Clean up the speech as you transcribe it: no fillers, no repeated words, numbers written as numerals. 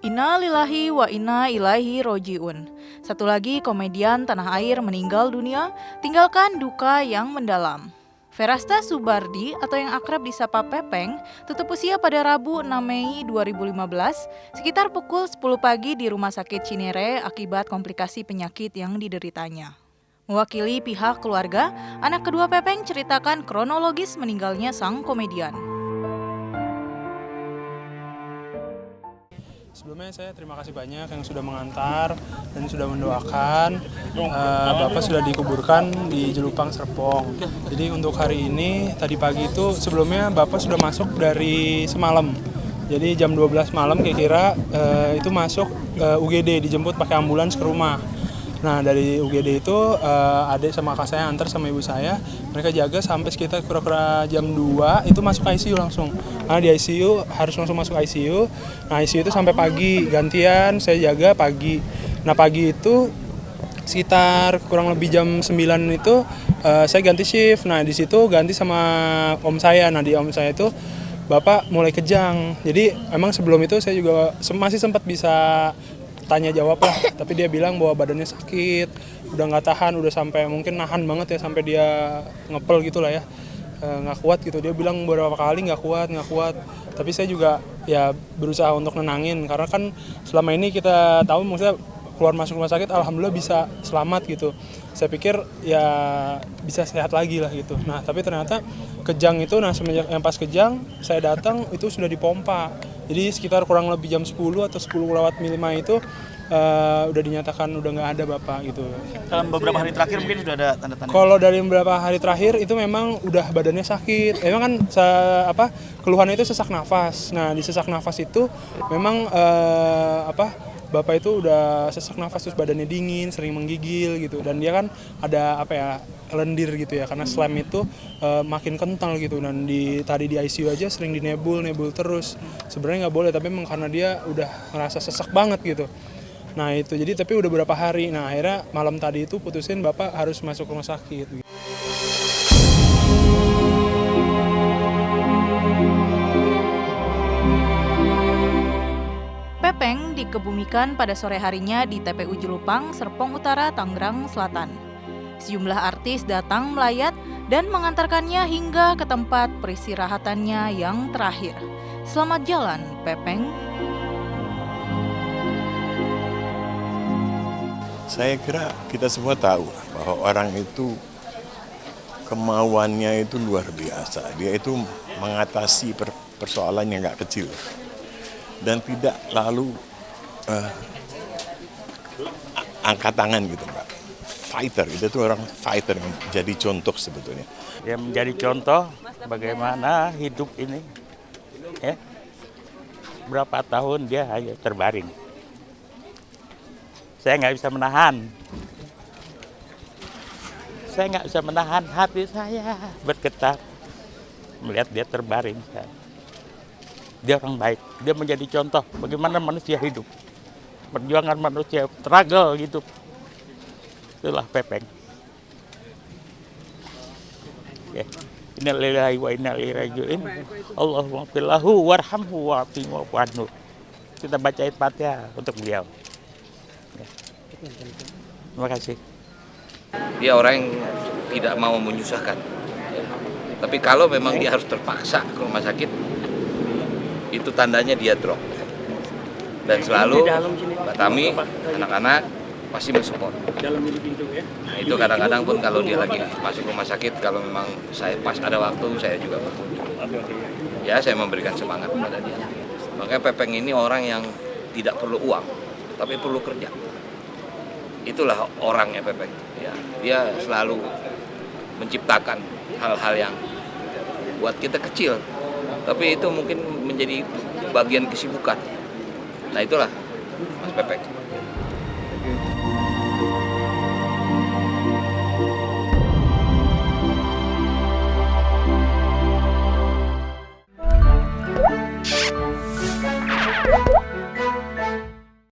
Inna lillahi wa inna ilaihi roji'un. Satu lagi komedian tanah air meninggal dunia, tinggalkan duka yang mendalam. Verasta Subardi atau yang akrab disapa Pepeng tutup usia pada Rabu 6 Mei 2015 sekitar pukul 10 pagi di Rumah Sakit Cinere akibat komplikasi penyakit yang dideritanya. Mewakili pihak keluarga, anak kedua Pepeng ceritakan kronologis meninggalnya sang komedian. Sebelumnya saya terima kasih banyak yang sudah mengantar dan sudah mendoakan. Bapak sudah dikuburkan di Jelupang Serpong. Jadi untuk hari ini, tadi pagi itu sebelumnya Bapak sudah masuk dari semalam. Jadi jam 12 malam kira-kira itu masuk UGD, dijemput pakai ambulans ke rumah. Nah dari UGD itu adik sama kakak saya antar sama ibu saya, mereka jaga sampai sekitar kira-kira jam 2 itu masuk ICU langsung. Nah di ICU harus langsung masuk ICU. Nah ICU itu sampai pagi, gantian saya jaga pagi. Nah pagi itu sekitar kurang lebih jam 9 itu saya ganti shift. Nah di situ ganti sama om saya. Nah di om saya itu bapak mulai kejang. Jadi emang sebelum itu saya juga masih sempat bisa tanya jawab lah, tapi dia bilang bahwa badannya sakit, udah nggak tahan, udah sampai mungkin nahan banget ya sampai dia ngepel gitu lah ya, nggak kuat gitu. Dia bilang beberapa kali nggak kuat, tapi saya juga ya berusaha untuk nenangin karena kan selama ini kita tahu maksudnya keluar masuk rumah sakit alhamdulillah bisa selamat gitu. Saya pikir ya bisa sehat lagi lah gitu. Nah tapi ternyata kejang itu, nah semenjak yang pas kejang saya datang itu sudah dipompa. Jadi sekitar kurang lebih jam 10 atau 10:05 itu udah dinyatakan udah nggak ada bapak gitu. Dalam beberapa hari terakhir mungkin sudah ada tanda-tanda? Kalau dari beberapa hari terakhir itu memang udah badannya sakit. Memang kan keluhannya itu sesak nafas. Nah di sesak nafas itu memang bapak itu udah sesak nafas terus badannya dingin, sering menggigil gitu. Dan dia kan ada lendir gitu ya karena slam itu makin kental gitu. Dan tadi di ICU aja sering nebul terus. Sebenarnya nggak boleh tapi memang karena dia udah ngerasa sesak banget gitu. Nah itu jadi tapi udah berapa hari. Nah akhirnya malam tadi itu putusin bapak harus masuk rumah sakit. Pepeng dikebumikan pada sore harinya di TPU Jelupang, Serpong Utara, Tangerang Selatan. Sejumlah artis datang melayat dan mengantarkannya hingga ke tempat peristirahatannya yang terakhir. Selamat jalan, Pepeng. Saya kira kita semua tahu bahwa orang itu kemauannya itu luar biasa. Dia itu mengatasi persoalan yang nggak kecil dan tidak lalu angkat tangan gitu, Mbak. Fighter, itu tuh orang fighter yang jadi contoh sebetulnya. Yang menjadi contoh bagaimana hidup ini, ya. Berapa tahun dia hanya terbaring. Saya nggak bisa menahan. Saya nggak bisa menahan hati saya bergetar melihat dia terbaring. Dia orang baik, dia menjadi contoh bagaimana manusia hidup. Perjuangan manusia, struggle gitu. Itulah Pepeng. Ya. Innalillahi wa inna ilaihi raji'un. Allahumma fir lahu warhamhu wa'afihi wa'fu. Kita bacain Fatihah untuk beliau. Ya. Terima kasih. Dia orang yang tidak mau menyusahkan. Tapi kalau memang dia harus terpaksa ke rumah sakit, itu tandanya dia drop. Dan selalu Mbak Tami, anak-anak pasti mensupport. Nah, itu kadang-kadang pun kalau dia lagi masuk rumah sakit, kalau memang saya pas ada waktu, saya juga berkunjung. Ya, saya memberikan semangat kepada dia. Makanya Pepeng ini orang yang tidak perlu uang, tapi perlu kerja. Itulah orangnya Pepeng. Ya, dia selalu menciptakan hal-hal yang buat kita kecil, tapi itu mungkin menjadi bagian kesibukan. Nah itulah Mas Pepeng.